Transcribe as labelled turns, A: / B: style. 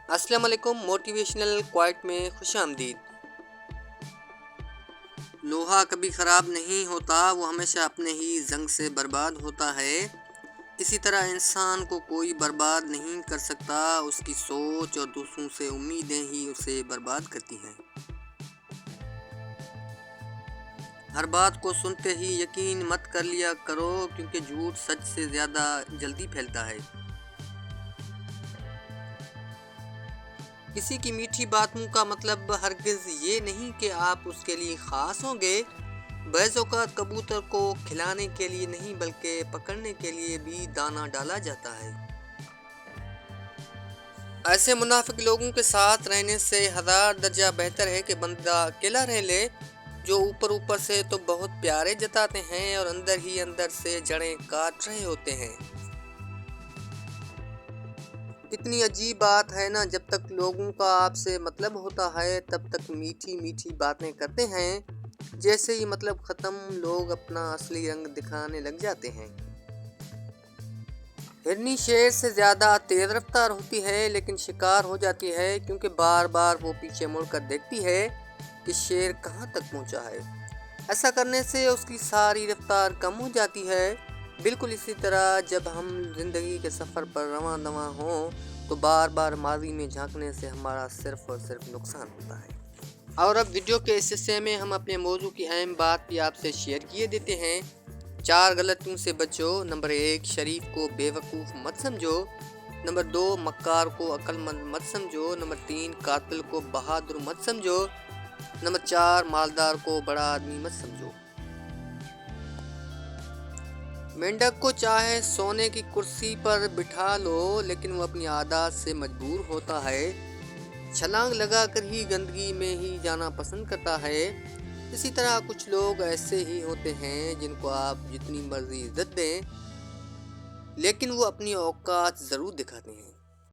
A: السلام علیکم، motivational quite میں خوش آمدید۔ لوہا کبھی خراب نہیں ہوتا، وہ ہمیشہ اپنے ہی زنگ سے برباد ہوتا ہے۔ اسی طرح انسان کو کوئی برباد نہیں کر سکتا، اس کی سوچ اور دوسروں سے امیدیں ہی اسے برباد کرتی ہیں۔ ہر بات کو سنتے ہی یقین مت کر لیا کرو، کیونکہ جھوٹ سچ سے زیادہ جلدی پھیلتا ہے۔ کسی کی میٹھی باتوں کا مطلب ہرگز یہ نہیں کہ آپ اس کے لیے خاص ہوں گے۔ بعض اوقات کبوتر کو کھلانے کے لیے نہیں بلکہ پکڑنے کے لیے بھی دانہ ڈالا جاتا ہے۔ ایسے منافق لوگوں کے ساتھ رہنے سے 1000 درجہ بہتر ہے کہ بندہ اکیلا رہ لے، جو اوپر سے تو بہت پیارے جتاتے ہیں اور اندر ہی اندر سے جڑیں کاٹ رہے ہوتے ہیں۔ کتنی عجیب بات ہے نا، جب تک لوگوں کا آپ سے مطلب ہوتا ہے تب تک میٹھی میٹھی باتیں کرتے ہیں، جیسے ہی مطلب ختم لوگ اپنا اصلی رنگ دکھانے لگ جاتے ہیں۔ ہرنی شیر سے زیادہ تیز رفتار ہوتی ہے لیکن شکار ہو جاتی ہے، کیونکہ بار بار وہ پیچھے مڑ کر دیکھتی ہے کہ شیر کہاں تک پہنچا ہے۔ ایسا کرنے سے اس کی ساری رفتار کم ہو جاتی ہے۔ بالکل اسی طرح جب ہم زندگی کے سفر پر رواں دواں ہوں تو بار بار ماضی میں جھانکنے سے ہمارا صرف اور صرف نقصان ہوتا ہے۔ اور اب ویڈیو کے اس حصے میں ہم اپنے موضوع کی اہم بات بھی آپ سے شیئر کیے دیتے ہیں۔ 4 غلطیوں سے بچو۔ نمبر 1، شریف کو بے وقوف مت سمجھو۔ نمبر 2، مکار کو عقل مند مت سمجھو۔ نمبر 3، قاتل کو بہادر مت سمجھو۔ نمبر 4، مالدار کو بڑا آدمی مت سمجھو۔ مینڈک کو چاہے سونے کی کرسی پر بٹھا لو، لیکن وہ اپنی عادات سے مجبور ہوتا ہے۔ چھلانگ لگا کر ہی گندگی میں ہی جانا پسند کرتا ہے۔ اسی طرح کچھ لوگ ایسے ہی ہوتے ہیں جن کو آپ جتنی مرضی عزت دیں، لیکن وہ اپنی اوقات ضرور دکھاتے ہیں۔